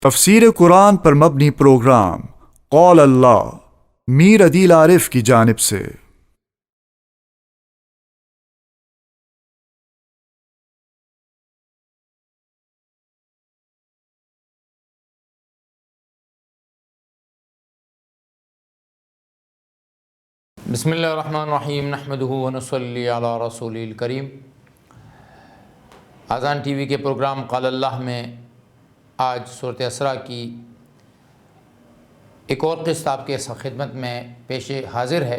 تفسیر قرآن پر مبنی پروگرام قول اللہ میر عدیل عارف کی جانب سے۔ بسم اللہ الرحمن الرحیم، نحمدہ ونصلی علی رسول الکریم۔ اذان ٹی وی کے پروگرام قال اللہ میں آج سورۃ اسراء کی ایک اور قسط آپ کے خدمت میں پیش حاضر ہے۔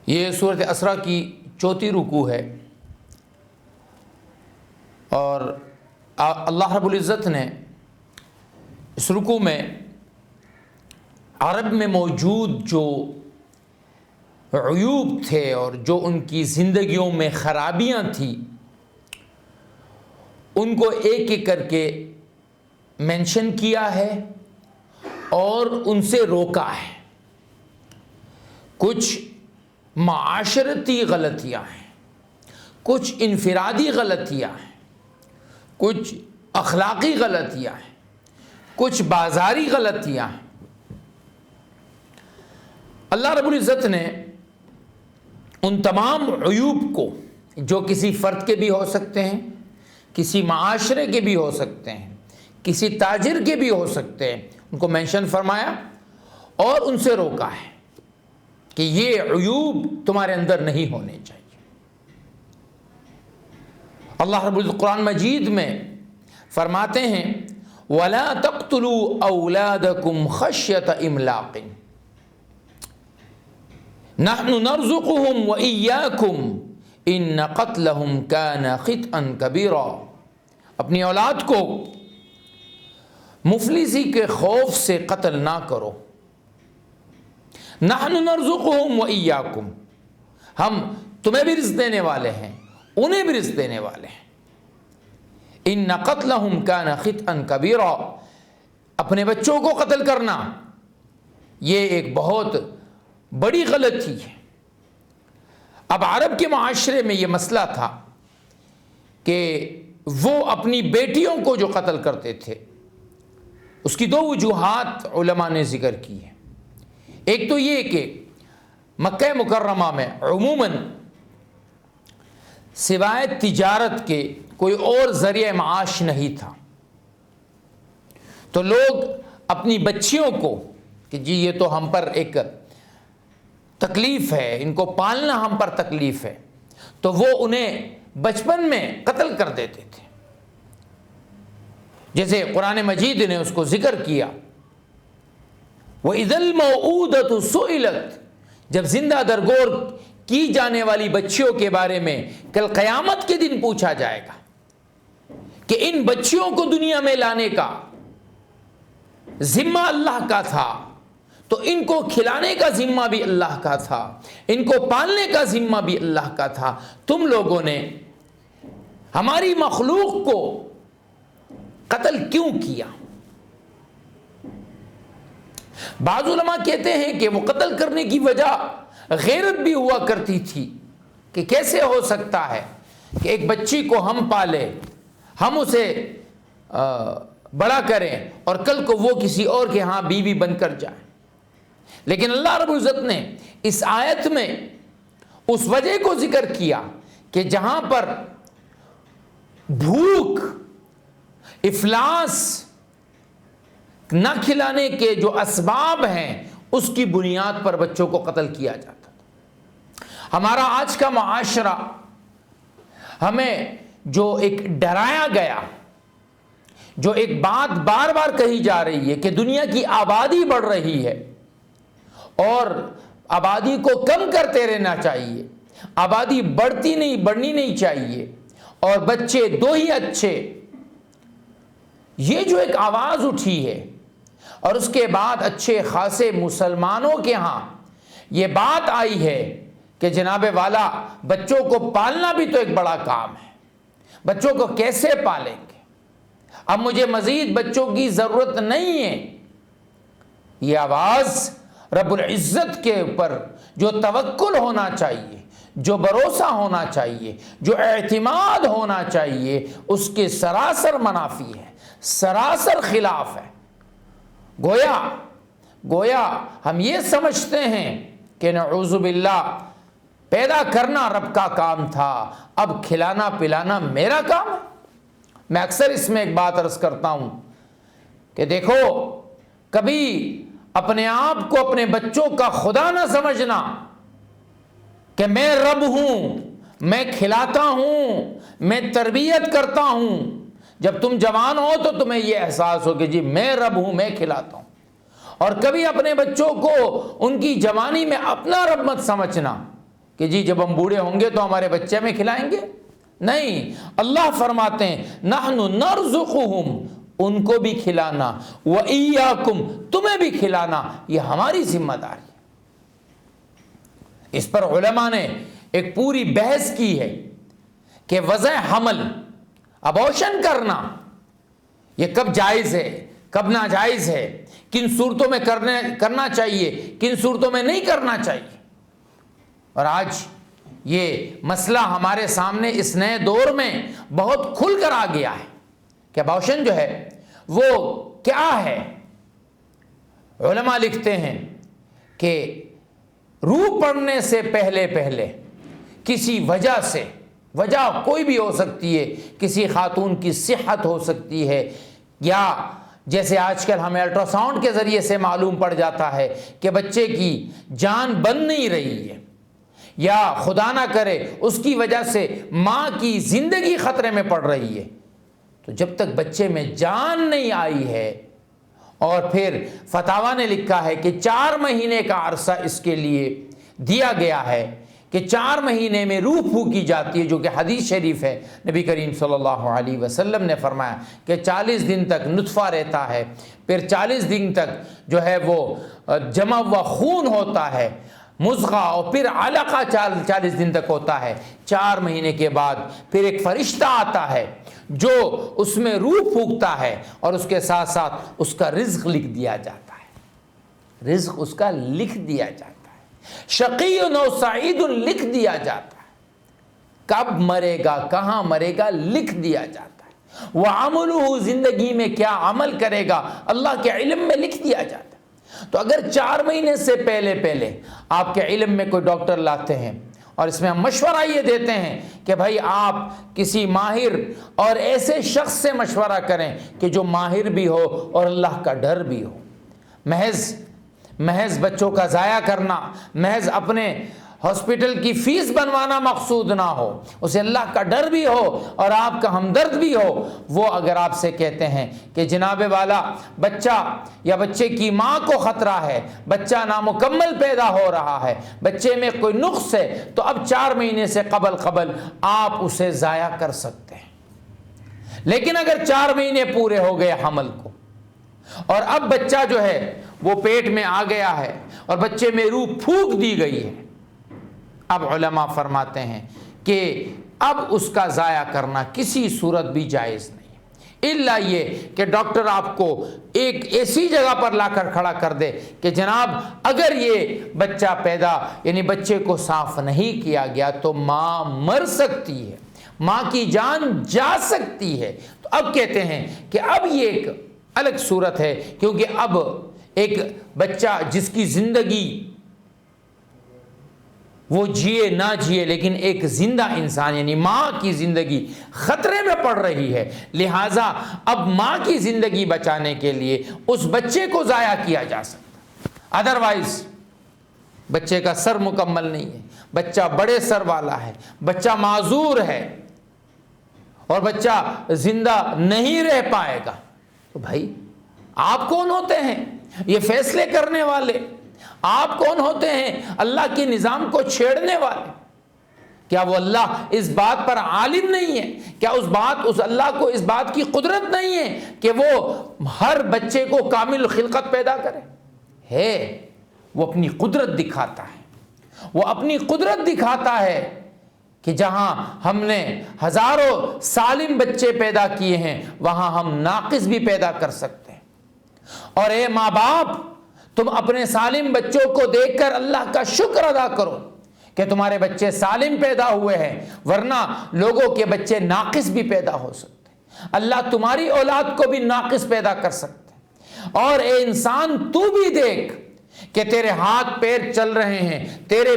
یہ سورۃ اسراء کی 4 رکوع ہے، اور اللہ رب العزت نے اس رکوع میں عرب میں موجود جو عیوب تھے اور جو ان کی زندگیوں میں خرابیاں تھیں، ان کو ایک ایک کر کے مینشن کیا ہے اور ان سے روکا ہے۔ کچھ معاشرتی غلطیاں ہیں، کچھ انفرادی غلطیاں ہیں، کچھ اخلاقی غلطیاں ہیں، کچھ بازاری غلطیاں ہیں۔ اللہ رب العزت نے ان تمام عیوب کو، جو کسی فرد کے بھی ہو سکتے ہیں، کسی معاشرے کے بھی ہو سکتے ہیں، کسی تاجر کے بھی ہو سکتے ہیں، ان کو مینشن فرمایا اور ان سے روکا ہے کہ یہ عیوب تمہارے اندر نہیں ہونے چاہیے۔ اللہ رب العزت قرآن مجید میں فرماتے ہیں وَلَا تَقْتُلُوا أَوْلَادَكُمْ خَشْيَةَ إِمْلَاقٍ نَحْنُ نَرْزُقُهُمْ وَإِيَّاكُمْ إِنَّ قَتْلَهُمْ كَانَ خِطْئًا كَبِيرًا۔ اپنی اولاد کو مفلسی کے خوف سے قتل نہ کرو۔ نَحْنُ نَرْزُقُهُمْ وَإِيَّاكُمْ، ہم تمہیں بھی رزق دینے والے ہیں، انہیں بھی رزق دینے والے ہیں۔ إِنَّ قَتْلَهُمْ كَانَ خِطْئًا كَبِيرًا، اپنے بچوں کو قتل کرنا یہ ایک بہت بڑی غلطی ہے۔ اب عرب کے معاشرے میں یہ مسئلہ تھا کہ وہ اپنی بیٹیوں کو جو قتل کرتے تھے، اس کی 2 وجوہات علماء نے ذکر کی ہیں۔ ایک تو یہ کہ مکہ مکرمہ میں عموماً سوائے تجارت کے کوئی اور ذریعہ معاش نہیں تھا، تو لوگ اپنی بچیوں کو کہ جی یہ تو ہم پر ایک تکلیف ہے، ان کو پالنا ہم پر تکلیف ہے، تو وہ انہیں بچپن میں قتل کر دیتے تھے۔ جیسے قرآن مجید نے اس کو ذکر کیا وَإِذَا الْمَوْءُودَةُ سُئِلَتْ، جب زندہ درگور کی جانے والی بچیوں کے بارے میں کل قیامت کے دن پوچھا جائے گا کہ ان بچیوں کو دنیا میں لانے کا ذمہ اللہ کا تھا، تو ان کو کھلانے کا ذمہ بھی اللہ کا تھا، ان کو پالنے کا ذمہ بھی اللہ کا تھا، تم لوگوں نے ہماری مخلوق کو قتل کیوں کیا؟ بعض علماء کہتے ہیں کہ وہ قتل کرنے کی وجہ غیرت بھی ہوا کرتی تھی کہ کیسے ہو سکتا ہے کہ ایک بچی کو ہم پالے، ہم اسے بڑا کریں اور کل کو وہ کسی اور کے ہاں بیوی بن کر جائے۔ لیکن اللہ رب العزت نے اس آیت میں اس وجہ کو ذکر کیا کہ جہاں پر بھوک، افلاس، نہ کھلانے کے جو اسباب ہیں، اس کی بنیاد پر بچوں کو قتل کیا جاتا تھا۔ ہمارا آج کا معاشرہ، ہمیں جو ایک ڈرایا گیا، جو ایک بات بار بار کہی جا رہی ہے کہ دنیا کی آبادی بڑھ رہی ہے اور آبادی کو کم کرتے رہنا چاہیے، آبادی بڑھنی نہیں چاہیے، اور بچے 2 ہی اچھے، یہ جو ایک آواز اٹھی ہے، اور اس کے بعد اچھے خاصے مسلمانوں کے ہاں یہ بات آئی ہے کہ جناب والا بچوں کو پالنا بھی تو ایک بڑا کام ہے، بچوں کو کیسے پالیں گے، اب مجھے مزید بچوں کی ضرورت نہیں ہے۔ یہ آواز رب العزت کے اوپر جو توکل ہونا چاہیے، جو بھروسہ ہونا چاہیے، جو اعتماد ہونا چاہیے، اس کے سراسر منافی ہے، سراسر خلاف ہے۔ گویا ہم یہ سمجھتے ہیں کہ نعوذ باللہ پیدا کرنا رب کا کام تھا، اب کھلانا پلانا میرا کام ہے۔ میں اکثر اس میں ایک بات عرض کرتا ہوں کہ دیکھو، کبھی اپنے آپ کو اپنے بچوں کا خدا نہ سمجھنا کہ میں رب ہوں، میں کھلاتا ہوں، میں تربیت کرتا ہوں۔ جب تم جوان ہو تو تمہیں یہ احساس ہو کہ جی میں رب ہوں، میں کھلاتا ہوں۔ اور کبھی اپنے بچوں کو ان کی جوانی میں اپنا رب مت سمجھنا کہ جی جب ہم بوڑھے ہوں گے تو ہمارے بچے ہمیں کھلائیں گے۔ نہیں، اللہ فرماتے ہیں نحن نرزقہم، ان کو بھی کھلانا، وَإِيَّاكُمْ، تمہیں بھی کھلانا، یہ ہماری ذمہ داری ہے۔ اس پر علماء نے ایک پوری بحث کی ہے کہ وضع حمل، ابورشن کرنا، یہ کب جائز ہے، کب ناجائز ہے، کن صورتوں میں کرنا چاہیے، کن صورتوں میں نہیں کرنا چاہیے۔ اور آج یہ مسئلہ ہمارے سامنے اس نئے دور میں بہت کھل کر آ گیا ہے کہ ابورشن جو ہے وہ کیا ہے۔ علماء لکھتے ہیں کہ روح پڑنے سے پہلے کسی وجہ سے، وجہ کوئی بھی ہو سکتی ہے، کسی خاتون کی صحت ہو سکتی ہے، یا جیسے آج کل ہمیں الٹرا ساؤنڈ کے ذریعے سے معلوم پڑ جاتا ہے کہ بچے کی جان بن نہیں رہی ہے، یا خدا نہ کرے اس کی وجہ سے ماں کی زندگی خطرے میں پڑ رہی ہے، تو جب تک بچے میں جان نہیں آئی ہے، اور پھر فتاویٰ نے لکھا ہے کہ 4 مہینے کا عرصہ اس کے لیے دیا گیا ہے کہ 4 مہینے میں روح پھونکی جاتی ہے، جو کہ حدیث شریف ہے۔ نبی کریم صلی اللہ علیہ وسلم نے فرمایا کہ 40 دن تک نطفہ رہتا ہے، پھر 40 دن تک جو ہے وہ جمع ہوا خون ہوتا ہے، مضغہ، اور پھر علقہ 40 دن تک ہوتا ہے۔ 4 مہینے کے بعد پھر ایک فرشتہ آتا ہے جو اس میں روح پھونکتا ہے، اور اس کے ساتھ ساتھ اس کا رزق لکھ دیا جاتا ہے، رزق اس کا لکھ دیا جاتا ہے، شقی و سعید لکھ دیا جاتا ہے، کب مرے گا، کہاں مرے گا لکھ دیا جاتا ہے، وَعَمُلُهُ، زندگی میں کیا عمل کرے گا اللہ کے علم میں لکھ دیا جاتا ہے۔ تو اگر 4 مہینے سے پہلے آپ کے علم میں کوئی ڈاکٹر لاتے ہیں، اور اس میں ہم مشورہ یہ دیتے ہیں کہ بھائی آپ کسی ماہر اور ایسے شخص سے مشورہ کریں کہ جو ماہر بھی ہو اور اللہ کا ڈر بھی ہو۔ محض بچوں کا ضائع کرنا، محض اپنے ہاسپٹل کی فیس بنوانا مقصود نہ ہو، اسے اللہ کا ڈر بھی ہو اور آپ کا ہمدرد بھی ہو۔ وہ اگر آپ سے کہتے ہیں کہ جناب والا بچہ یا بچے کی ماں کو خطرہ ہے، بچہ نامکمل پیدا ہو رہا ہے، بچے میں کوئی نقص ہے، تو اب 4 مہینے سے قبل آپ اسے ضائع کر سکتے ہیں۔ لیکن اگر 4 مہینے پورے ہو گئے حمل کو، اور اب بچہ جو ہے وہ پیٹ میں آ گیا ہے اور بچے میں روح پھونک دی گئی ہے، اب علماء فرماتے ہیں کہ اب اس کا ضائع کرنا کسی صورت بھی جائز نہیں، الا یہ کہ ڈاکٹر آپ کو ایک ایسی جگہ پر لا کر کھڑا کر دے کہ جناب اگر یہ بچہ پیدا، یعنی بچے کو صاف نہیں کیا گیا تو ماں مر سکتی ہے، ماں کی جان جا سکتی ہے۔ تو اب کہتے ہیں کہ اب یہ ایک الگ صورت ہے، کیونکہ اب ایک بچہ جس کی زندگی وہ جیے نہ جیے، لیکن ایک زندہ انسان یعنی ماں کی زندگی خطرے میں پڑ رہی ہے، لہٰذا اب ماں کی زندگی بچانے کے لیے اس بچے کو ضائع کیا جا سکتا، ادروائز بچے کا سر مکمل نہیں ہے، بچہ بڑے سر والا ہے، بچہ معذور ہے اور بچہ زندہ نہیں رہ پائے گا، تو بھائی آپ کون ہوتے ہیں یہ فیصلے کرنے والے؟ آپ کون ہوتے ہیں اللہ کے نظام کو چھیڑنے والے؟ کیا وہ اللہ اس بات پر عالم نہیں ہے؟ کیا اس اللہ کو اس بات کی قدرت نہیں ہے کہ وہ ہر بچے کو کامل خلقت پیدا کرے؟ ہے، وہ اپنی قدرت دکھاتا ہے، وہ اپنی قدرت دکھاتا ہے کہ جہاں ہم نے ہزاروں سالم بچے پیدا کیے ہیں وہاں ہم ناقص بھی پیدا کر سکتے ہیں۔ اور اے ماں باپ، تم اپنے سالم بچوں کو دیکھ کر اللہ کا شکر ادا کرو کہ تمہارے بچے سالم پیدا ہوئے ہیں، ورنہ لوگوں کے بچے ناقص بھی پیدا ہو سکتے ہیں۔ اللہ تمہاری اولاد کو بھی ناقص پیدا کر سکتا ہے۔ اور اے انسان تو بھی دیکھ کہ تیرے ہاتھ پیر چل رہے ہیں، تیرے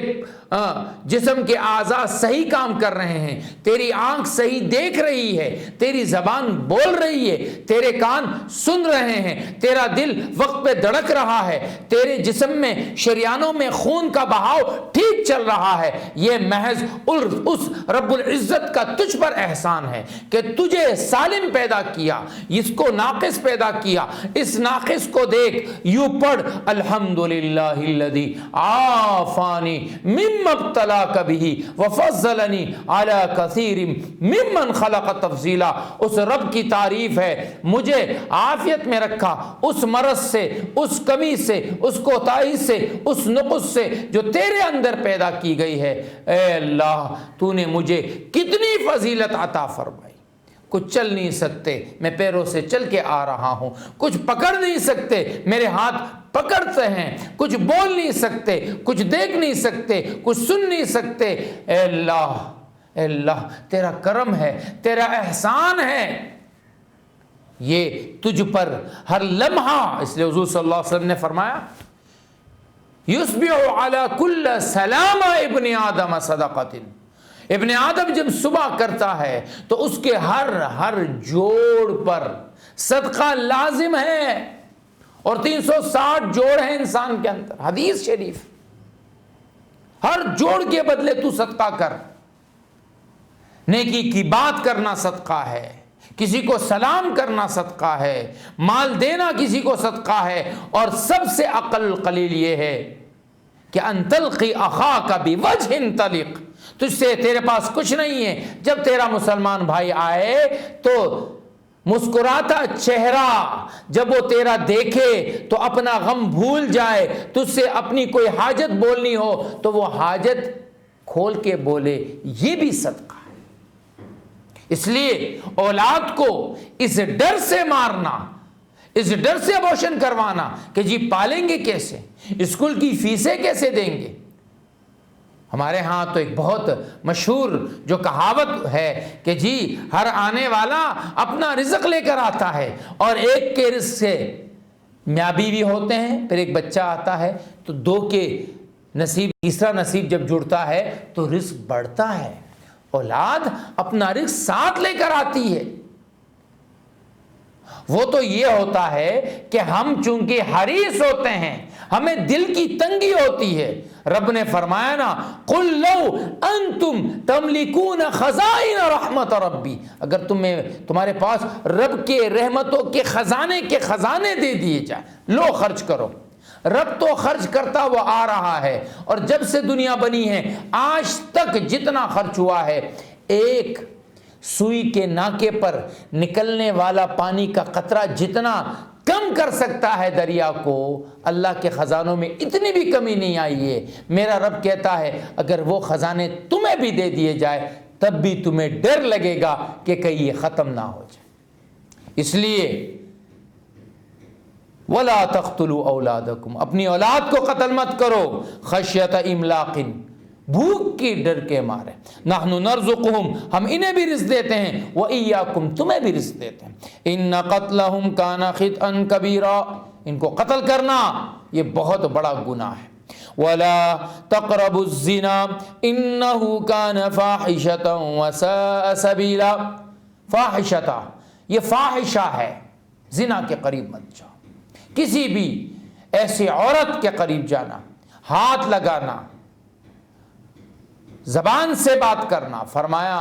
جسم کے اعضاء صحیح کام کر رہے ہیں، تیری آنکھ صحیح دیکھ رہی ہے، تیری زبان بول رہی ہے، تیرے کان سن رہے ہیں، تیرا دل وقت پہ دھڑک رہا ہے، تیرے جسم میں شریانوں میں خون کا بہاؤ ٹھیک چل رہا ہے۔ یہ محض اس رب العزت کا تجھ پر احسان ہے کہ تجھے سالم پیدا کیا، اس کو ناقص پیدا کیا۔ اس ناقص کو دیکھ، یوں پڑھ الحمدللہ الذی عافانی مما ابتلاک بہ وفضلنی علی کثیر ممن خلق تفضیلا۔ اس رب کی تعریف ہے، مجھے عافیت میں رکھا اس مرض سے، اس کمی سے، اس کوتاہی سے، اس نقص سے جو تیرے اندر پیدا کی گئی ہے۔ اے اللہ، تو نے مجھے کتنی فضیلت عطا فرمائی۔ کچھ چل نہیں سکتے، میں پیروں سے چل کے آ رہا ہوں، کچھ پکڑ نہیں سکتے، میرے ہاتھ پکڑتے ہیں، کچھ بول نہیں سکتے، کچھ دیکھ نہیں سکتے، کچھ سن نہیں سکتے۔ اے اللہ، اے اللہ، تیرا کرم ہے، تیرا احسان ہے، یہ تجھ پر ہر لمحہ۔ اس لیے حضور صلی اللہ علیہ وسلم نے فرمایا یصبح علی کل سلام ابن آدم صدقۃ۔ ابن آدم جب صبح کرتا ہے تو اس کے ہر جوڑ پر صدقہ لازم ہے، اور 360 جوڑ ہیں انسان کے اندر، حدیث شریف۔ ہر جوڑ کے بدلے تو صدقہ کر۔ نیکی کی بات کرنا صدقہ ہے، کسی کو سلام کرنا صدقہ ہے، مال دینا کسی کو صدقہ ہے، اور سب سے اقل قلیل یہ ہے کہ ان تلقی اخاک بوجہ طلق۔ تجھ سے تیرے پاس کچھ نہیں ہے، جب تیرا مسلمان بھائی آئے تو مسکراتا چہرہ، جب وہ تیرا دیکھے تو اپنا غم بھول جائے، تجھ سے اپنی کوئی حاجت بولنی ہو تو وہ حاجت کھول کے بولے، یہ بھی صدقہ ہے۔ اس لیے اولاد کو اس ڈر سے مارنا، اس ڈر سے ابورشن کروانا کہ جی پالیں گے کیسے، اسکول کی فیسیں کیسے دیں گے۔ ہمارے ہاں تو ایک بہت مشہور جو کہاوت ہے کہ جی ہر آنے والا اپنا رزق لے کر آتا ہے، اور ایک کے رزق سے میاں بیوی ہوتے ہیں، پھر ایک بچہ آتا ہے تو دو کے نصیب، تیسرا نصیب جب جڑتا ہے تو رزق بڑھتا ہے۔ اولاد اپنا رزق ساتھ لے کر آتی ہے۔ وہ تو یہ ہوتا ہے کہ ہم چونکہ حریص ہوتے ہیں، ہمیں دل کی تنگی ہوتی ہے۔ رب نے فرمایا نا قل لو انتم تملکون خزائن رحمت ربی، اگر تمہارے پاس رب کے رحمتوں کے خزانے دے دیے جائیں، لو خرچ کرو۔ رب تو خرچ کرتا وہ آ رہا ہے، اور جب سے دنیا بنی ہے آج تک جتنا خرچ ہوا ہے، ایک سوئی کے ناکے پر نکلنے والا پانی کا قطرہ جتنا کم کر سکتا ہے دریا کو، اللہ کے خزانوں میں اتنی بھی کمی نہیں آئی ہے۔ میرا رب کہتا ہے اگر وہ خزانے تمہیں بھی دے دیے جائے تب بھی تمہیں ڈر لگے گا کہ کہیں یہ ختم نہ ہو جائے۔ اس لیے وَلَا تَقْتُلُوا أَوْلَادَكُمْ، اپنی اولاد کو قتل مت کرو، خشیۃ املاق، بھوک کی ڈر کے مارے۔ نحن نرزقہم، ہم انہیں بھی رزق دیتے ہیں، وَإِيَّاكُمْ، تمہیں بھی رزق دیتے ہیں۔ إِنَّ قَتْلَهُمْ كَانَ خِطْئًا كَبِيرًا، ان کو قتل کرنا یہ بہت بڑا گناہ ہے۔ وَلَا تَقْرَبُوا الزِّنَا إِنَّهُ كَانَ فَاحِشَةً وَسَاءَ سَبِيلًا۔ فاحشہ، یہ فاحشہ ہے، زنا کے قریب مت جاؤ۔ کسی بھی ایسی عورت کے قریب جانا، ہاتھ لگانا، زبان سے بات کرنا، فرمایا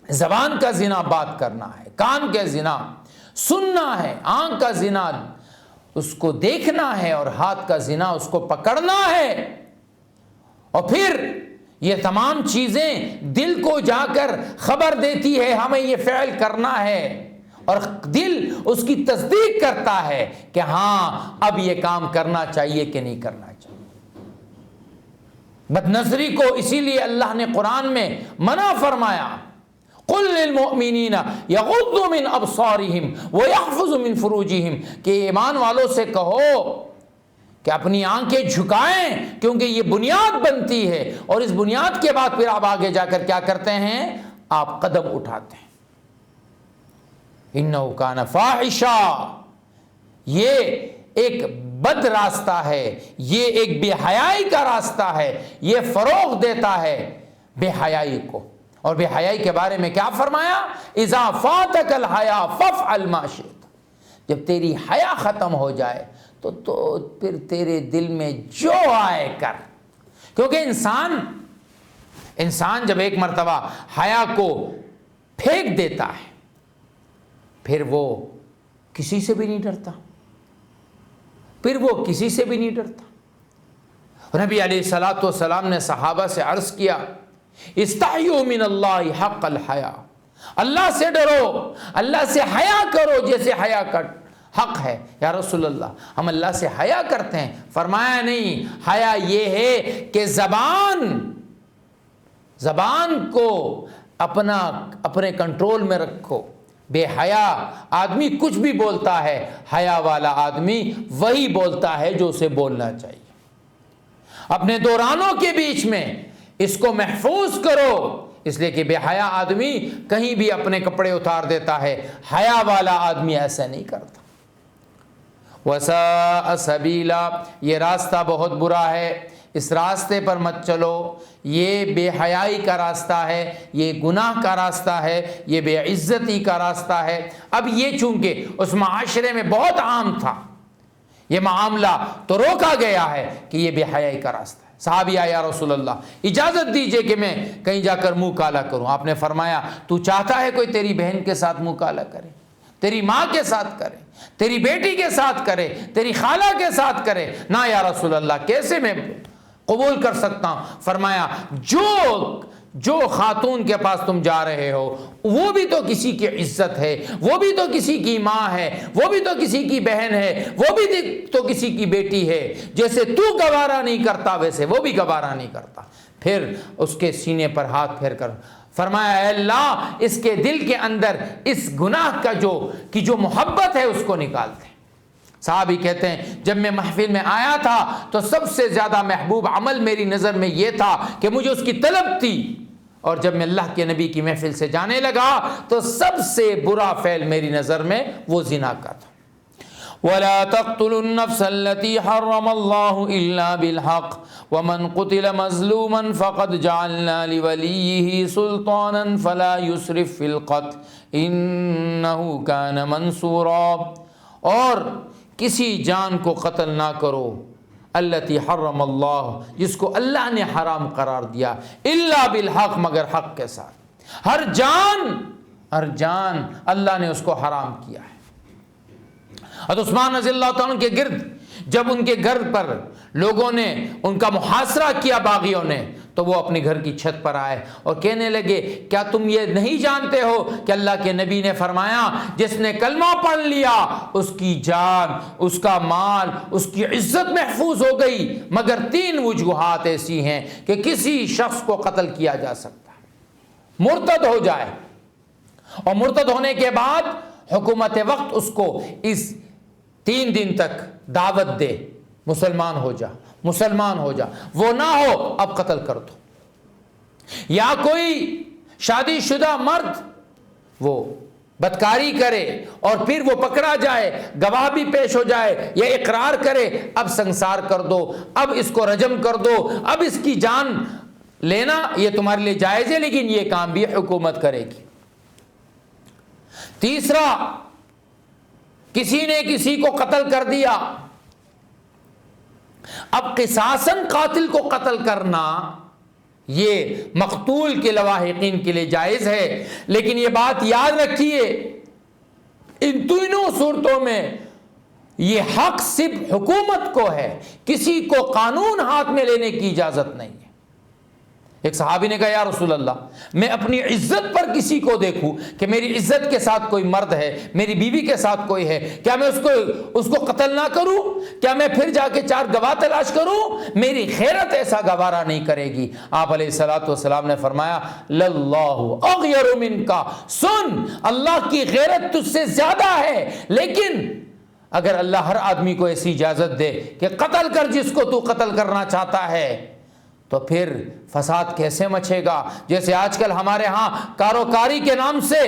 زبان کا زنا بات کرنا ہے، کان کے زنا سننا ہے، آنکھ کا زنا اس کو دیکھنا ہے، اور ہاتھ کا زنا اس کو پکڑنا ہے۔ اور پھر یہ تمام چیزیں دل کو جا کر خبر دیتی ہے ہمیں یہ فعل کرنا ہے، اور دل اس کی تصدیق کرتا ہے کہ ہاں اب یہ کام کرنا چاہیے کہ نہیں کرنا چاہیے۔ بد نظری کو اسی لیے اللہ نے قرآن میں منع فرمایا، قل للمؤمنین یغضوا من ابصارہم ویحفظوا من فروجہم، کہ ایمان والوں سے کہو کہ اپنی آنکھیں جھکائیں، کیونکہ یہ بنیاد بنتی ہے، اور اس بنیاد کے بعد پھر آپ آگے جا کر کیا کرتے ہیں، آپ قدم اٹھاتے ہیں۔ انہ کان فاحشا، یہ ایک بد راستہ ہے، یہ ایک بے حیائی کا راستہ ہے، یہ فروغ دیتا ہے بے حیائی کو۔ اور بے حیائی کے بارے میں کیا فرمایا؟ اذا فاتک الحیا فافعل ما شئت، جب تیری حیا ختم ہو جائے تو پھر تیرے دل میں جو آئے کر، کیونکہ انسان جب ایک مرتبہ حیا کو پھینک دیتا ہے پھر وہ کسی سے بھی نہیں ڈرتا، پھر وہ کسی سے بھی نہیں ڈرتا۔ نبی علیہ الصلوۃ والسلام نے صحابہ سے عرض کیا استحیوا من اللہ حق الحیا، اللہ سے ڈرو، اللہ سے حیا کرو جیسے حیا کا حق ہے۔ یا رسول اللہ ہم اللہ سے حیا کرتے ہیں؟ فرمایا نہیں، حیا یہ ہے کہ زبان کو اپنے کنٹرول میں رکھو۔ بے حیا آدمی کچھ بھی بولتا ہے، حیا والا آدمی وہی بولتا ہے جو اسے بولنا چاہیے۔ اپنے دورانوں کے بیچ میں اس کو محفوظ کرو، اس لیے کہ بے حیا آدمی کہیں بھی اپنے کپڑے اتار دیتا ہے، حیا والا آدمی ایسا نہیں کرتا۔ وَسَاءَ سَبِيلًا، یہ راستہ بہت برا ہے، اس راستے پر مت چلو، یہ بے حیائی کا راستہ ہے، یہ گناہ کا راستہ ہے، یہ بے عزتی کا راستہ ہے۔ اب یہ چونکہ اس معاشرے میں بہت عام تھا، یہ معاملہ تو روکا گیا ہے کہ یہ بے حیائی کا راستہ ہے۔ صحابی آیا یا رسول اللہ اجازت دیجئے کہ میں کہیں جا کر منہ کالا کروں۔ آپ نے فرمایا تو چاہتا ہے کوئی تیری بہن کے ساتھ منہ کالا کرے، تیری ماں کے ساتھ کرے، تیری بیٹی کے ساتھ کرے، تیری خالہ کے ساتھ کرے؟ نہ یا رسول اللہ، کیسے میں قبول کر سکتا ہوں؟ فرمایا جو خاتون کے پاس تم جا رہے ہو وہ بھی تو کسی کی عزت ہے، وہ بھی تو کسی کی ماں ہے، وہ بھی تو کسی کی بہن ہے، وہ بھی تو کسی کی بیٹی ہے، جیسے تو گوارا نہیں کرتا ویسے وہ بھی گوارا نہیں کرتا۔ پھر اس کے سینے پر ہاتھ پھیر کر فرمایا اے اللہ اس کے دل کے اندر اس گناہ کا جو محبت ہے اس کو نکال دے۔ صحابی کہتے ہیں جب میں محفل میں آیا تھا تو سب سے زیادہ محبوب عمل میری نظر میں یہ تھا کہ مجھے اس کی طلب تھی، اور جب میں اللہ کے نبی کی محفل سے جانے لگا تو سب سے برا فعل میری نظر میں وہ زنا کا تھا۔ وَلَا تَقْتُلُوا النَّفْسَ الَّتِي حَرَّمَ اللَّهُ إِلَّا بِالْحَقِّ وَمَنْ قُتِلَ مَظْلُومًا فَقَدْ جَعَلْنَا لِوَلِيِّهِ سُلْطَانًا فَلَا يُسْرِفْ فِي الْقَتْلِ إِنَّهُ كَانَ مَنْصُورًا، اور کسی جان کو قتل نہ کرو التی حرم اللہ، جس کو اللہ نے حرام قرار دیا، الا بالحق، مگر حق کے ساتھ۔ ہر جان اللہ نے اس کو حرام کیا ہے۔ حضرت عثمان رضی اللہ تعالیٰ عنہ کے گرد جب ان کے گھر پر لوگوں نے ان کا محاصرہ کیا باغیوں نے، تو وہ اپنی گھر کی چھت پر آئے اور کہنے لگے کیا تم یہ نہیں جانتے ہو کہ اللہ کے نبی نے فرمایا جس نے کلمہ پڑھ لیا اس کی جان، اس کا مال، اس کی عزت محفوظ ہو گئی، مگر 3 وجوہات ایسی ہیں کہ کسی شخص کو قتل کیا جا سکتا ہے، مرتد ہو جائے، اور مرتد ہونے کے بعد حکومت وقت اس کو اس 3 دن تک دعوت دے مسلمان ہو جا، وہ نہ ہو اب قتل کر دو، یا کوئی شادی شدہ مرد وہ بدکاری کرے اور پھر وہ پکڑا جائے، گواہ بھی پیش ہو جائے، یا اقرار کرے اب سنسار کر دو، اب اس کو رجم کر دو، اب اس کی جان لینا یہ تمہارے لیے جائز ہے، لیکن یہ کام بھی حکومت کرے گی۔ تیسرا، کسی نے کسی کو قتل کر دیا، اب قصاصاً قاتل کو قتل کرنا یہ مقتول کے لواحقین کے لیے جائز ہے، لیکن یہ بات یاد رکھیے ان تینوں صورتوں میں یہ حق صرف حکومت کو ہے، کسی کو قانون ہاتھ میں لینے کی اجازت نہیں ہے۔ ایک صحابی نے کہا یا رسول اللہ میں اپنی عزت پر کسی کو دیکھوں کہ میری عزت کے ساتھ کوئی مرد ہے، میری بیوی کے ساتھ کوئی ہے، کیا میں اس کو قتل نہ کروں؟ کیا میں پھر جا کے 4 گواہ تلاش کروں؟ میری غیرت ایسا گوارا نہیں کرے گی۔ آپ علیہ الصلوۃ والسلام نے فرمایا للہ اغیر منکا، سن اللہ کی غیرت تجھ سے زیادہ ہے، لیکن اگر اللہ ہر آدمی کو ایسی اجازت دے کہ قتل کر جس کو تو قتل کرنا چاہتا ہے تو پھر فساد کیسے مچے گا؟ جیسے آج کل ہمارے ہاں کاروکاری کے نام سے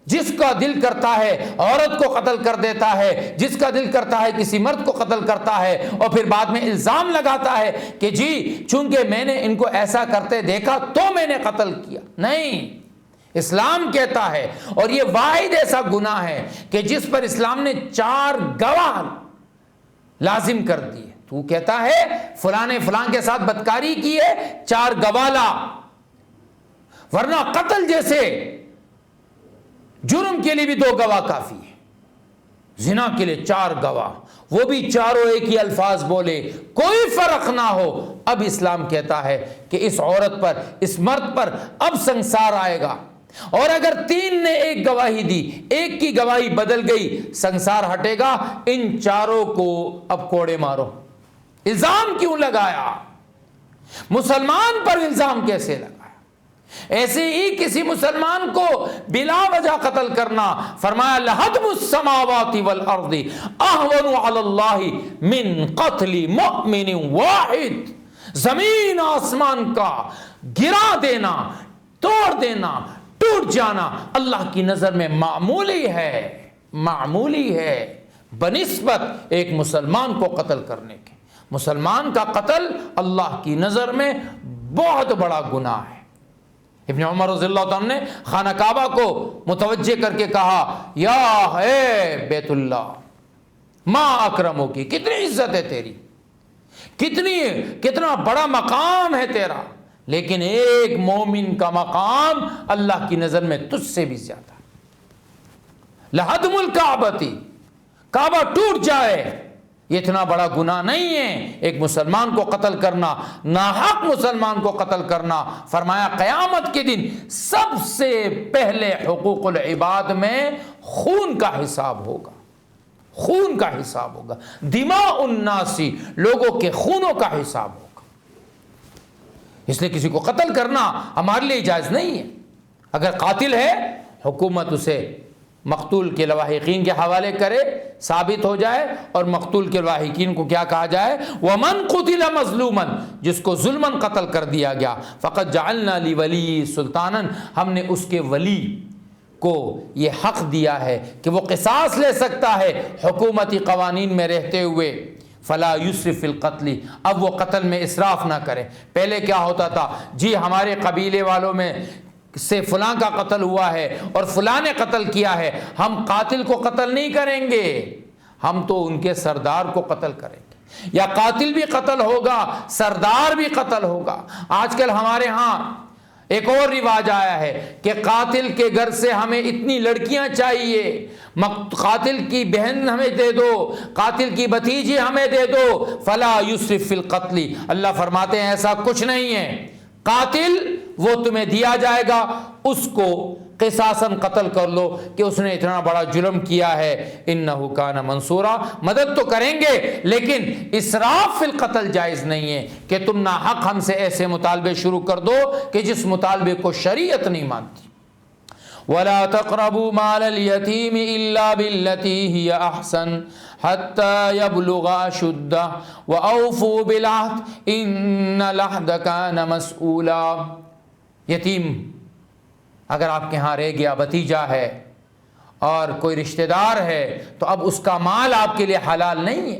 جس کا دل کرتا ہے عورت کو قتل کر دیتا ہے، جس کا دل کرتا ہے کسی مرد کو قتل کرتا ہے، اور پھر بعد میں الزام لگاتا ہے کہ جی چونکہ میں نے ان کو ایسا کرتے دیکھا تو میں نے قتل کیا۔ نہیں، اسلام کہتا ہے، اور یہ واحد ایسا گناہ ہے کہ جس پر اسلام نے 4 گواہ لازم کر دیے۔ تو کہتا ہے فلاں نے فلاں کے ساتھ بدکاری کی ہے، 4 گواہ لا، ورنہ قتل جیسے جرم کے لیے بھی 2 گواہ کافی ہے، زنا کے لیے 4 گواہ، وہ بھی چاروں ایک ہی الفاظ بولے، کوئی فرق نہ ہو۔ اب اسلام کہتا ہے کہ اس عورت پر، اس مرد پر اب سنسار آئے گا، اور اگر 3 نے ایک گواہی دی، ایک کی گواہی بدل گئی، سنسار ہٹے گا۔ ان چاروں کو اب کوڑے مارو۔ الزام کیوں لگایا؟ مسلمان پر الزام کیسے لگایا؟ ایسے ہی کسی مسلمان کو بلا وجہ قتل کرنا، فرمایا لہدم السماوات والارض اہون علی اللہ من قتل مؤمن واحد، زمین آسمان کا گرا دینا، توڑ دینا، ٹوٹ جانا اللہ کی نظر میں معمولی ہے بنسبت ایک مسلمان کو قتل کرنے کے۔ مسلمان کا قتل اللہ کی نظر میں بہت بڑا گناہ ہے۔ ابن عمر رضی اللہ عنہ نے خانہ کعبہ کو متوجہ کر کے کہا، یا ہے بیت اللہ ما اکرمو کی، کتنی عزت ہے تیری، کتنا بڑا مقام ہے تیرا، لیکن ایک مومن کا مقام اللہ کی نظر میں تجھ سے بھی زیادہ۔ لہدم الکعبتی، کعبہ ٹوٹ جائے، یہ اتنا بڑا گناہ نہیں ہے ایک مسلمان کو قتل کرنا، ناحق مسلمان کو قتل کرنا۔ فرمایا قیامت کے دن سب سے پہلے حقوق العباد میں خون کا حساب ہوگا، خون کا حساب ہوگا، دماء الناس، لوگوں کے خونوں کا حساب ہوگا۔ اس لیے کسی کو قتل کرنا ہمارے لیے جائز نہیں ہے۔ اگر قاتل ہے، حکومت اسے مقتول کے لواحقین کے حوالے کرے، ثابت ہو جائے، اور مقتول کے لواحقین کو کیا کہا جائے، وَمَنْ قُتِلَ مَظْلُومًا، جس کو ظلماً قتل کر دیا گیا، فَقَدْ جَعَلْنَا لِوَلِيِّ سُلْطَانًا، ہم نے اس کے ولی کو یہ حق دیا ہے کہ وہ قصاص لے سکتا ہے حکومتی قوانین میں رہتے ہوئے۔ فلا یسرف فی القتل، اب وہ قتل میں اسراف نہ کرے۔ پہلے کیا ہوتا تھا، جی ہمارے قبیلے والوں میں سے فلاں کا قتل ہوا ہے اور فلاں نے قتل کیا ہے، ہم قاتل کو قتل نہیں کریں گے، ہم تو ان کے سردار کو قتل کریں گے، یا قاتل بھی قتل ہوگا، سردار بھی قتل ہوگا۔ آج کل ہمارے ہاں ایک اور رواج آیا ہے کہ قاتل کے گھر سے ہمیں اتنی لڑکیاں چاہیے، قاتل کی بہن ہمیں دے دو، قاتل کی بھتیجی ہمیں دے دو۔ فلا یسرف فی القتل، اللہ فرماتے ہیں ایسا کچھ نہیں ہے، قاتل وہ تمہیں دیا جائے گا، اس کو قصاصاً قتل کر لو کہ اس نے اتنا بڑا جرم کیا ہے۔ انہ کان منصورا، مدد تو کریں گے لیکن اسراف فی القتل جائز نہیں ہے کہ تم ناحق ہم سے ایسے مطالبے شروع کر دو کہ جس مطالبے کو شریعت نہیں مانتی۔ وَلَا تَقْرَبُوا مَالَ الْيَتِيمِ إِلَّا بِالَّتِي هِيَ أَحْسَنُ حَتَّى يَبْلُغَ أَشُدَّهُ وَأَوْفُوا بِالْعَهْدِ إِنَّ الْعَهْدَ كَانَ مَسْئُولًا۔ یتیم اگر آپ کے ہاں رہ گیا، بھتیجا ہے اور کوئی رشتہ دار ہے، تو اب اس کا مال آپ کے لیے حلال نہیں ہے۔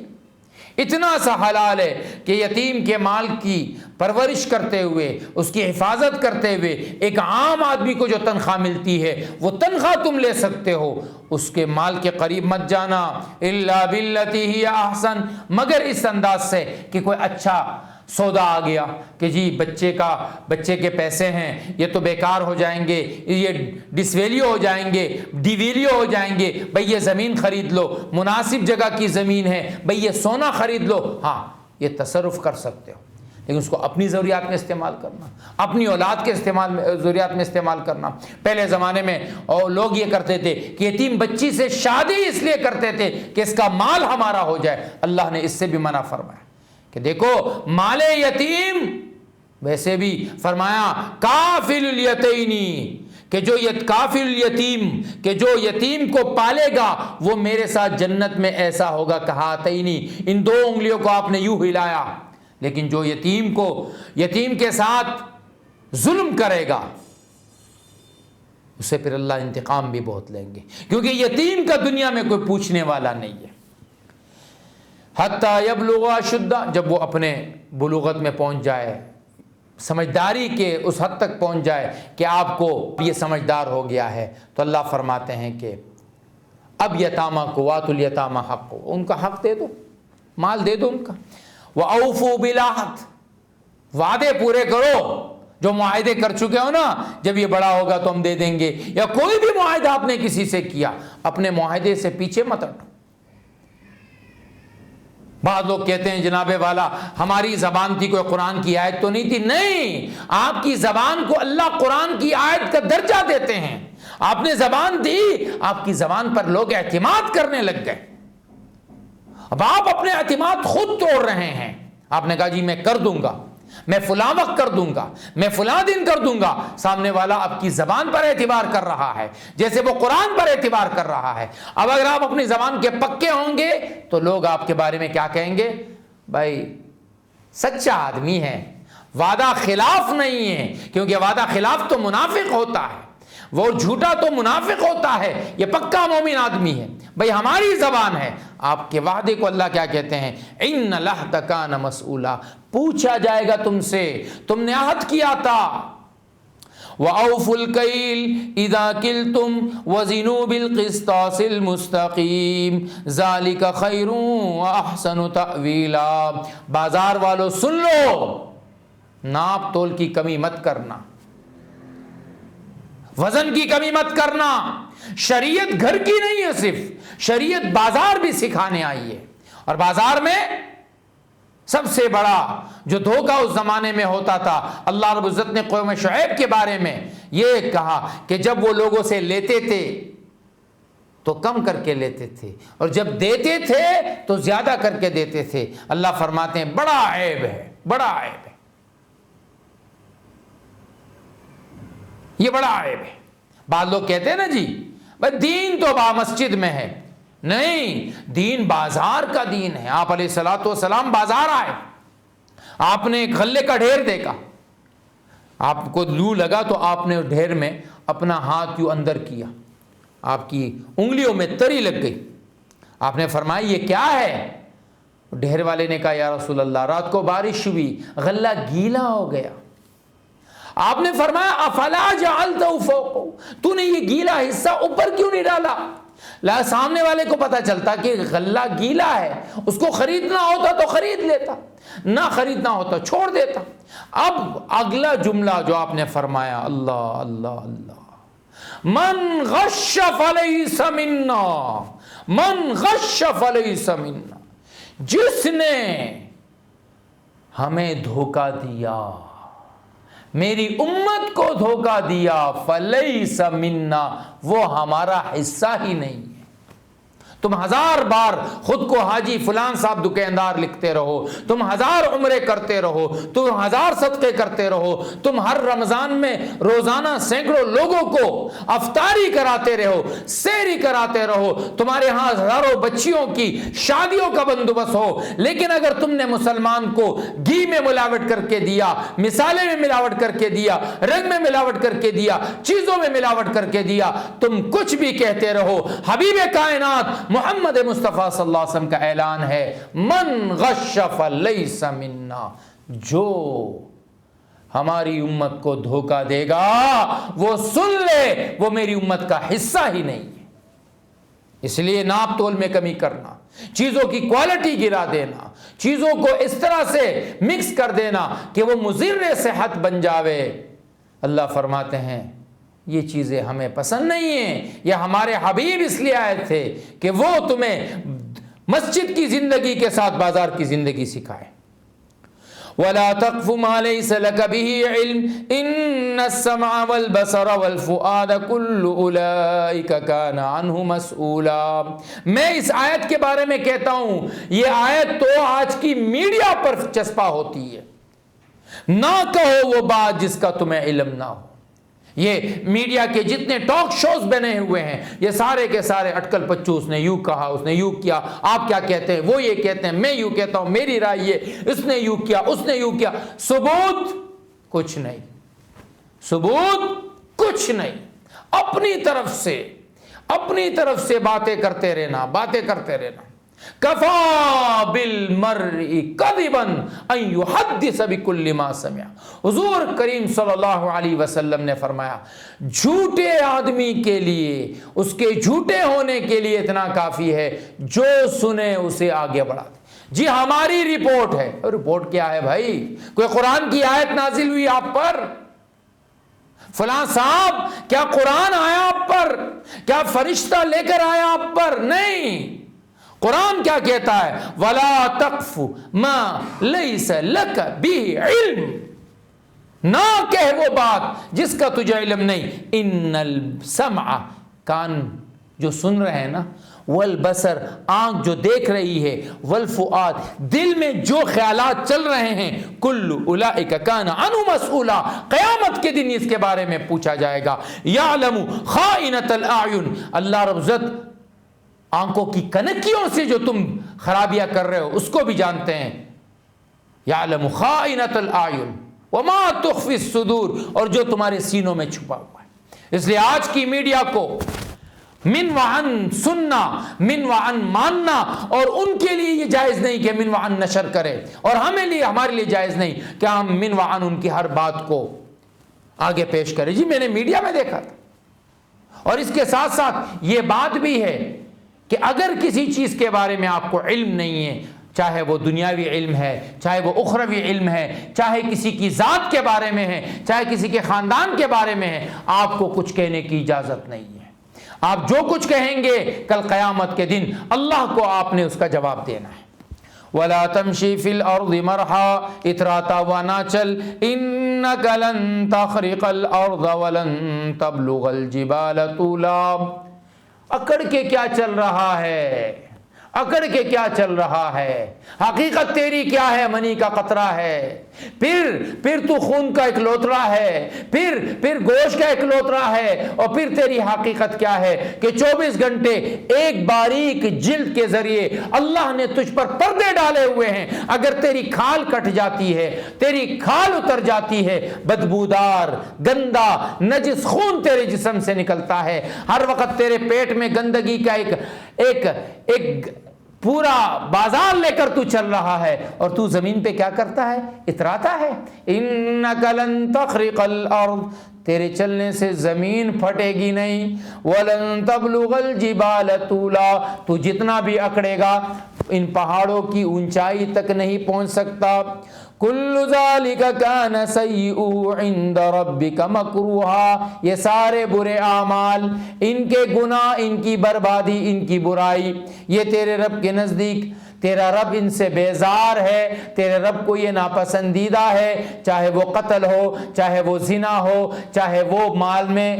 اتنا سا حلال ہے کہ یتیم کے مال کی پرورش کرتے ہوئے، اس کی حفاظت کرتے ہوئے، ایک عام آدمی کو جو تنخواہ ملتی ہے وہ تنخواہ تم لے سکتے ہو، اس کے مال کے قریب مت جانا۔ الا باللتی ہی احسن، مگر اس انداز سے کہ کوئی اچھا سودا آ گیا کہ جی بچے کے پیسے ہیں، یہ تو بیکار ہو جائیں گے، یہ ڈس ویلیو ہو جائیں گے، ڈی ویلیو ہو جائیں گے، بھئی یہ زمین خرید لو، مناسب جگہ کی زمین ہے، بھئی یہ سونا خرید لو، ہاں یہ تصرف کر سکتے ہو، لیکن اس کو اپنی ضروریات میں استعمال کرنا، اپنی اولاد کے ضروریات میں استعمال کرنا۔ پہلے زمانے میں لوگ یہ کرتے تھے کہ یتیم بچی سے شادی اس لیے کرتے تھے کہ اس کا مال ہمارا ہو جائے، اللہ نے اس سے بھی منع فرمایا کہ دیکھو مال یتیم، ویسے بھی فرمایا کافل الیتینی، کہ جو کافل الیتیم، کہ جو یتیم کو پالے گا وہ میرے ساتھ جنت میں ایسا ہوگا کہاتینی، ان 2 انگلیوں کو آپ نے یوں ہلایا، لیکن جو یتیم کے ساتھ ظلم کرے گا، اسے پھر اللہ انتقام بھی بہت لیں گے، کیونکہ یتیم کا دنیا میں کوئی پوچھنے والا نہیں ہے۔ حتیٰ یبلغ اشدہ، جب وہ اپنے بلوغت میں پہنچ جائے، سمجھداری کے اس حد تک پہنچ جائے کہ آپ کو یہ سمجھدار ہو گیا ہے، تو اللہ فرماتے ہیں کہ اب یتامہ کو واتوا الیتامى حق، ان کا حق دے دو، مال دے دو ان کا۔ وَأَوْفُوا بِالْعَهْدِ، وعدے پورے کرو، جو معاہدے کر چکے ہو نا، جب یہ بڑا ہوگا تو ہم دے دیں گے، یا کوئی بھی معاہدہ آپ نے کسی سے کیا، اپنے معاہدے سے پیچھے مت ہٹو۔ بعض لوگ کہتے ہیں جناب والا ہماری زبان تھی، کوئی قرآن کی آیت تو نہیں تھی۔ نہیں، آپ کی زبان کو اللہ قرآن کی آیت کا درجہ دیتے ہیں۔ آپ نے زبان دی، آپ کی زبان پر لوگ اعتماد کرنے لگ گئے۔ اب آپ اپنے اعتماد خود توڑ رہے ہیں۔ آپ نے کہا جی میں کر دوں گا، میں فلاں وقت کر دوں گا، میں فلاں دن کر دوں گا، سامنے والا آپ کی زبان پر اعتبار کر رہا ہے جیسے وہ قرآن پر اعتبار کر رہا ہے۔ اب اگر آپ اپنی زبان کے پکے ہوں گے تو لوگ آپ کے بارے میں کیا کہیں گے؟ بھائی سچا آدمی ہے، وعدہ خلاف نہیں ہے، کیونکہ وعدہ خلاف تو منافق ہوتا ہے، وہ جھوٹا تو منافق ہوتا ہے، یہ پکا مومن آدمی ہے۔ بھئی ہماری زبان ہے۔ آپ کے وعدے کو اللہ کیا کہتے ہیں؟ ان العہد کان مسئولا، پوچھا جائے گا تم سے، تم نے عہد کیا تھا۔ وَأَوْفُوا الْكَيْلَ إِذَا كِلْتُمْ وَزِنُوا بِالْقِسْطَاسِ الْمُسْتَقِيمِ ذَلِكَ خَيْرٌ وَأَحْسَنُ تَأْوِيلًا۔ بازار والوں سن لو، ناپ تول کی کمی مت کرنا، وزن کی کمی مت کرنا۔ شریعت گھر کی نہیں ہے صرف، شریعت بازار بھی سکھانے آئی ہے۔ اور بازار میں سب سے بڑا جو دھوکہ اس زمانے میں ہوتا تھا، اللہ رب العزت نے قوم شعیب کے بارے میں یہ کہا کہ جب وہ لوگوں سے لیتے تھے تو کم کر کے لیتے تھے، اور جب دیتے تھے تو زیادہ کر کے دیتے تھے۔ اللہ فرماتے ہیں بڑا عیب ہے، بڑا عیب ہے، یہ بڑا عیب ہے۔ بعض لوگ کہتے ہیں نا جی بھائی دین تو مسجد میں ہے، نہیں، دین بازار کا دین ہے۔ آپ علیہ الصلوۃ والسلام بازار آئے، آپ نے ایک غلے کا ڈھیر دیکھا، آپ کو لو لگا تو آپ نے ڈھیر میں اپنا ہاتھ یوں اندر کیا، آپ کی انگلیوں میں تری لگ گئی۔ آپ نے فرمایا یہ کیا ہے؟ ڈھیر والے نے کہا یا رسول اللہ رات کو بارش ہوئی، غلہ گیلا ہو گیا۔ آپ نے فرمایا افلا جعلتہ فوقہ، تو نے یہ گیلا حصہ اوپر کیوں نہیں ڈالا؟ سامنے والے کو پتا چلتا کہ غلہ گیلا ہے، اس کو خریدنا ہوتا تو خرید لیتا، نہ خریدنا ہوتا چھوڑ دیتا۔ اب اگلا جملہ جو آپ نے فرمایا، اللہ اللہ اللہ، من غش فلیس منا، من غش فلیس منا، جس نے ہمیں دھوکہ دیا، میری امت کو دھوکہ دیا، فلیس منا، وہ ہمارا حصہ ہی نہیں ہے۔ تم ہزار بار خود کو حاجی فلان صاحب دکاندار لکھتے رہو، تم ہزار عمرے کرتے رہو، تم ہزار صدقے کرتے رہو، تم ہر رمضان میں روزانہ سینکڑوں لوگوں کو افطاری کراتے رہو، سحری کراتے رہو، تمہارے ہاں ہزاروں بچیوں کی شادیوں کا بندوبست ہو، لیکن اگر تم نے مسلمان کو گھی میں ملاوٹ کر کے دیا، مسالے میں ملاوٹ کر کے دیا، رنگ میں ملاوٹ کر کے دیا، چیزوں میں ملاوٹ کر کے دیا، تم کچھ بھی کہتے رہو، حبیب کائنات محمد مصطفیٰ صلی اللہ علیہ وسلم کا اعلان ہے من غش فلیس منا، جو ہماری امت کو دھوکہ دے گا وہ سن لے وہ میری امت کا حصہ ہی نہیں ہے۔ اس لیے ناپ تول میں کمی کرنا، چیزوں کی کوالٹی گرا دینا، چیزوں کو اس طرح سے مکس کر دینا کہ وہ مضر صحت بن جاوے، اللہ فرماتے ہیں یہ چیزیں ہمیں پسند نہیں ہیں۔ یہ ہمارے حبیب اس لیے آئے تھے کہ وہ تمہیں مسجد کی زندگی کے ساتھ بازار کی زندگی سکھائے۔ وَلَا تَقْفُ مَا لَيْسَ لَكَ بِهِ عِلْمٌ إِنَّ السَّمْعَ وَالْبَصَرَ وَالْفُؤَادَ كُلُّ أُولَئِكَ كَانَ عَنْهُ مَسْئُولًا۔ میں اس آیت کے بارے میں کہتا ہوں، یہ آیت تو آج کی میڈیا پر چسپا ہوتی ہے، نہ کہو وہ بات جس کا تمہیں علم نہ ہو۔ یہ میڈیا کے جتنے ٹاک شوز بنے ہوئے ہیں یہ سارے کے سارے اٹکل پچو، اس نے یوں کہا، اس نے یوں کیا، آپ کیا کہتے ہیں، وہ یہ کہتے ہیں، میں یوں کہتا ہوں، میری رائے یہ، اس نے یوں کیا، اس نے یوں کیا، ثبوت کچھ نہیں، ثبوت کچھ نہیں۔ اپنی طرف سے باتیں کرتے رہنا. کفا بالمرء کذبا ان یحدث بکل ما سمع. حضور کریم صلی اللہ علیہ وسلم نے فرمایا جھوٹے آدمی کے لیے اس کے جھوٹے ہونے کے لیے اتنا کافی ہے جو سنے اسے آگے بڑھا دے. جی ہماری رپورٹ ہے. رپورٹ کیا ہے بھائی؟ کوئی قرآن کی آیت نازل ہوئی آپ پر؟ فلاں صاحب کیا قرآن آیا آپ پر؟ کیا فرشتہ لے کر آیا آپ پر؟ نہیں. قرآن کیا کہتا ہے؟ وَلَا تَقْفُ مَا لَيْسَ لَكَ بِهِ عِلْمٍ. نہ کہہ وہ بات جس کا تجھے علم نہیں. ان السمع کان جو سن رہے ہیں نا، والبصر آنکھ جو دیکھ رہی ہے، والفؤاد دل میں جو خیالات چل رہے ہیں، کل اولئک کان عنہ مسئولا قیامت کے دن اس کے بارے میں پوچھا جائے گا. یعلم خائنۃ الاعین. اللہ رب العزت آنکھوں کی کنکیوں سے جو تم خرابیاں کر رہے ہو اس کو بھی جانتے ہیں. یعلم خائنۃ الاعین وما تخفی الصدور، اور جو تمہارے سینوں میں چھپا ہوا ہے. اس لیے آج کی میڈیا کو من وعن سننا، من وعن ماننا، اور ان کے لیے یہ جائز نہیں کہ من وعن نشر کرے، اور ہمارے لیے جائز نہیں کہ ہم من وعن ان کی ہر بات کو آگے پیش کریں. جی میں نے میڈیا میں دیکھا تھا. اور اس کے ساتھ ساتھ یہ بات بھی ہے کہ اگر کسی چیز کے بارے میں آپ کو علم نہیں ہے، چاہے وہ دنیاوی علم ہے، چاہے وہ اخروی علم ہے، چاہے کسی کی ذات کے بارے میں ہے، چاہے کسی کے خاندان کے بارے میں ہے، آپ کو کچھ کہنے کی اجازت نہیں ہے. آپ جو کچھ کہیں گے کل قیامت کے دن اللہ کو آپ نے اس کا جواب دینا ہے. وَلَا تَمْشِي فِي الْأَرْضِ مَرْحًا. اتراتا ہوا نہ چل. إِنَّكَ لَن تَخْرِقَ الْأَرْضَ وَلَن تَبْلُغَ الْجِبَالَ طُولًا. اکڑ کے کیا چل رہا ہے؟ حقیقت تیری کیا ہے؟ منی کا قطرہ ہے. پھر تو خون کا ایک لوترا ہے، پھر گوشت کا ایک لوترا ہے، اور پھر تیری حقیقت کیا ہے کہ 24 گھنٹے ایک باریک جلد کے ذریعے اللہ نے تجھ پر پردے ڈالے ہوئے ہیں. اگر تیری کھال کٹ جاتی ہے، تیری کھال اتر جاتی ہے، بدبودار گندا نجس خون تیرے جسم سے نکلتا ہے. ہر وقت تیرے پیٹ میں گندگی کا ایک پورا بازار لے کر تو چل رہا ہے، اور تو زمین پہ کیا کرتا ہے؟ اتراتا ہے. انک لن تخرق الارض. تیرے چلنے سے زمین پھٹے گی نہیں. ولن تبلغ الجبال طولا. تو جتنا بھی اکڑے گا ان پہاڑوں کی اونچائی تک نہیں پہنچ سکتا. کل ذالک کان سیئہ عند ربک مکروہا. یہ سارے برے اعمال، ان کے گناہ، ان کی بربادی، ان کی برائی، یہ تیرے رب کے نزدیک، تیرا رب ان سے بیزار ہے، تیرے رب کو یہ ناپسندیدہ ہے. چاہے وہ قتل ہو، چاہے وہ زنا ہو، چاہے وہ مال میں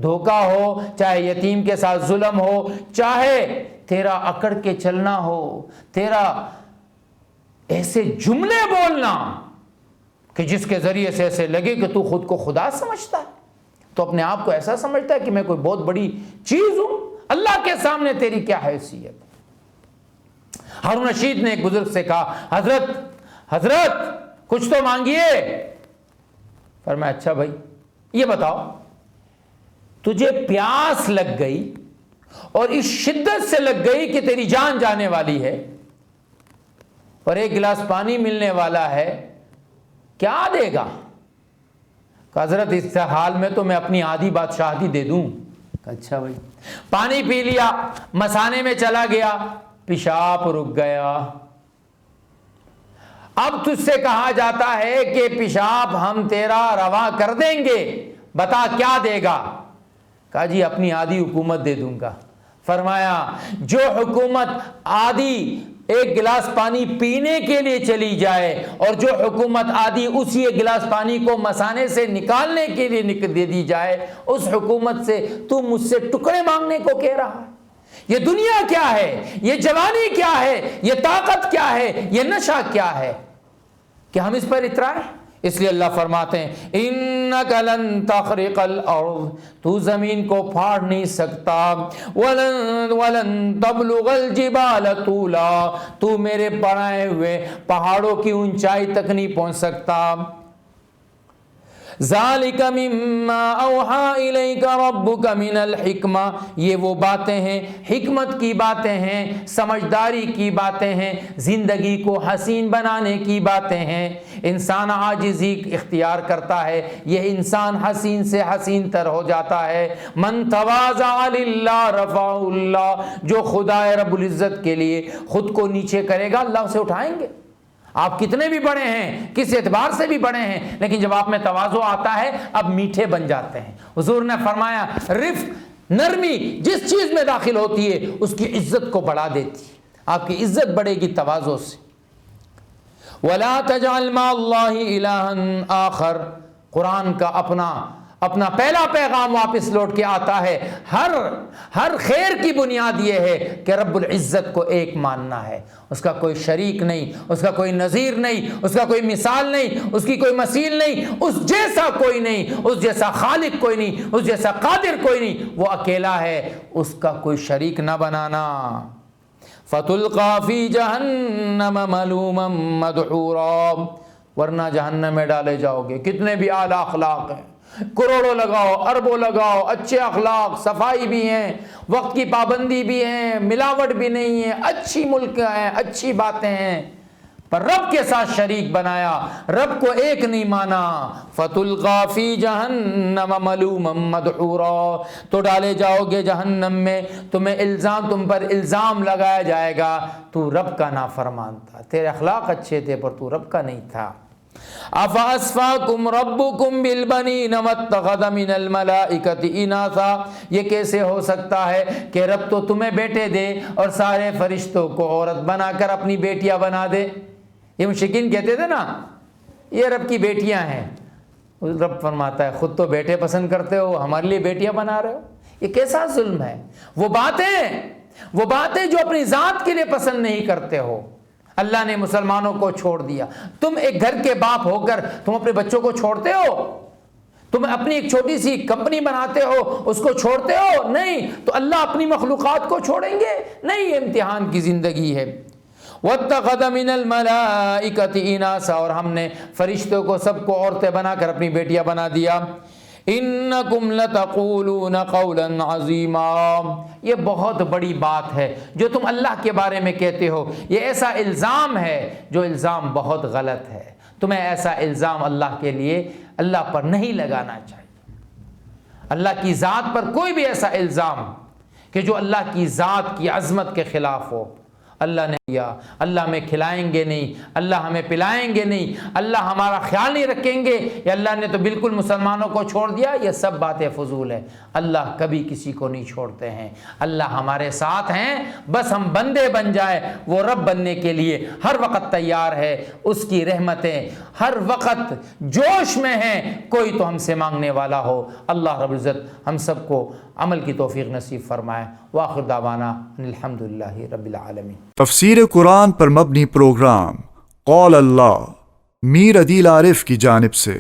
دھوکہ ہو، چاہے یتیم کے ساتھ ظلم ہو، چاہے تیرا اکڑ کے چلنا ہو، تیرا ایسے جملے بولنا کہ جس کے ذریعے سے ایسے لگے کہ تو خود کو خدا سمجھتا ہے، تو اپنے آپ کو ایسا سمجھتا ہے کہ میں کوئی بہت بڑی چیز ہوں. اللہ کے سامنے تیری کیا حیثیت؟ ہارون رشید نے ایک بزرگ سے کہا حضرت کچھ تو مانگیے. فرمایا اچھا بھائی یہ بتاؤ، تجھے پیاس لگ گئی اور اس شدت سے لگ گئی کہ تیری جان جانے والی ہے، اور ایک گلاس پانی ملنے والا ہے، کیا دے گا؟ کہ حضرت اس حال میں تو میں اپنی آدھی بادشاہتی دے دوں. کہ اچھا بھائی. پانی پی لیا، مسانے میں چلا گیا، پیشاب رک گیا. اب تجھ سے کہا جاتا ہے کہ پیشاب ہم تیرا روا کر دیں گے، بتا کیا دے گا؟ کہا جی اپنی آدھی حکومت دے دوں گا. فرمایا جو حکومت آدھی ایک گلاس پانی پینے کے لیے چلی جائے، اور جو حکومت آدھی اسی ایک گلاس پانی کو مسانے سے نکالنے کے لیے دے دی جائے، اس حکومت سے تو مجھ سے ٹکڑے مانگنے کو کہہ رہا ہے. یہ دنیا کیا ہے؟ یہ جوانی کیا ہے؟ یہ طاقت کیا ہے؟ یہ نشہ کیا ہے کہ ہم اس پر اترائیں؟ اس لیے اللہ فرماتے ہیں انک لن تخرق الارض. تو زمین کو پھاڑ نہیں سکتا. ولن تبلغ الجبال طولا. تو میرے بڑھائے ہوئے پہاڑوں کی اونچائی تک نہیں پہنچ سکتا. ذالک مما اوحی الیک ربک من الحکمہ، یہ وہ باتیں ہیں، حکمت کی باتیں ہیں، سمجھداری کی باتیں ہیں، زندگی کو حسین بنانے کی باتیں ہیں۔ انسان عاجزی اختیار کرتا ہے، یہ انسان حسین سے حسین تر ہو جاتا ہے۔ من تواضع للہ رفعہ اللہ، جو خدا رب العزت کے لیے خود کو نیچے کرے گا اللہ اسے اٹھائیں گے۔ آپ کتنے بھی بڑے ہیں، کس اعتبار سے بھی بڑے ہیں، لیکن جب آپ میں تواضع آتا ہے اب میٹھے بن جاتے ہیں۔ حضور نے فرمایا رفق، نرمی جس چیز میں داخل ہوتی ہے اس کی عزت کو بڑھا دیتی ہے، آپ کی عزت بڑھے گی تواضع سے۔ وَلَا تَجْعَلْ مَعَ اللَّهِ إِلَٰهًا آخر، قرآن کا اپنا پہلا پیغام واپس لوٹ کے آتا ہے۔ ہر خیر کی بنیاد یہ ہے کہ رب العزت کو ایک ماننا ہے، اس کا کوئی شریک نہیں، اس کا کوئی نظیر نہیں، اس کا کوئی مثال نہیں، اس کی کوئی مثیل نہیں، اس جیسا کوئی نہیں، اس جیسا خالق کوئی نہیں، اس جیسا قادر کوئی نہیں، وہ اکیلا ہے، اس کا کوئی شریک نہ بنانا۔ فَتُلْقَىٰ فِي جَهَنَّمَ مَلُومًا مَدْحُورًا، ورنہ جہنم میں ڈالے جاؤ گے۔ کتنے بھی اعلیٰ اخلاق ہیں، کروڑوں لگاؤ، اربوں لگاؤ، اچھے اخلاق، صفائی بھی ہیں، وقت کی پابندی بھی ہیں، ملاوٹ بھی نہیں ہے، اچھی ملک ہیں، اچھی باتیں ہیں، پر رب کے ساتھ شریک بنایا، رب کو ایک نہیں مانا۔ فَتُلْقَىٰ فِي جَهَنَّمَ مَلُومًا مَدْحُورًا، تو ڈالے جاؤ گے جہنم میں، تم پر الزام لگایا جائے گا، تو رب کا نافرمان تھا، تیرے اخلاق اچھے تھے پر تو رب کا نہیں تھا۔ أَفَأَصْفَاكُمْ رَبُّكُمْ بِالْبَنِينَ وَاتَّخَذَ مِنَ الْمَلَائِكَةِ إِنَاثًا، یہ کیسے ہو سکتا ہے کہ رب تو تمہیں بیٹے دے اور سارے فرشتوں کو عورت بنا کر اپنی بیٹیاں بنا دے۔ یہ مشرکین کہتے تھے نا یہ رب کی بیٹیاں ہیں، رب فرماتا ہے خود تو بیٹے پسند کرتے ہو، ہمارے لیے بیٹیاں بنا رہے ہو، یہ کیسا ظلم ہے۔ وہ باتیں جو اپنی ذات کے لیے پسند نہیں کرتے ہو، اللہ نے مسلمانوں کو چھوڑ دیا۔ تم ایک گھر کے باپ ہو کر تم اپنے بچوں کو چھوڑتے ہو؟ تم اپنی ایک چھوٹی سی کمپنی بناتے ہو اس کو چھوڑتے ہو؟ نہیں، تو اللہ اپنی مخلوقات کو چھوڑیں گے؟ نہیں، یہ امتحان کی زندگی ہے۔ وَاتَّخَذَ مِنَ الْمَلَائِكَةِ إِنَاثًا، اور ہم نے فرشتوں کو سب کو عورتیں بنا کر اپنی بیٹیاں بنا دیا۔ إِنَّكُمْ لَتَقُولُونَ قَوْلًا عَظِيمًا، یہ بہت بڑی بات ہے جو تم اللہ کے بارے میں کہتے ہو، یہ ایسا الزام ہے جو الزام بہت غلط ہے۔ تمہیں ایسا الزام اللہ کے لیے اللہ پر نہیں لگانا چاہیے۔ اللہ کی ذات پر کوئی بھی ایسا الزام کہ جو اللہ کی ذات کی عظمت کے خلاف ہو، اللہ نے دیا، اللہ ہمیں کھلائیں گے نہیں، اللہ ہمیں پلائیں گے نہیں، اللہ ہمارا خیال نہیں رکھیں گے، یا اللہ نے تو بالکل مسلمانوں کو چھوڑ دیا، یہ سب باتیں فضول ہیں۔ اللہ کبھی کسی کو نہیں چھوڑتے ہیں، اللہ ہمارے ساتھ ہیں، بس ہم بندے بن جائیں۔ وہ رب بننے کے لیے ہر وقت تیار ہے، اس کی رحمتیں ہر وقت جوش میں ہیں، کوئی تو ہم سے مانگنے والا ہو۔ اللہ رب العزت ہم سب کو عمل کی توفیق نصیب فرمائے۔ وآخر دعوانا ان الحمدللہ رب العالمین۔ تفسیر قرآن پر مبنی پروگرام قول اللہ میر عدیل عارف کی جانب سے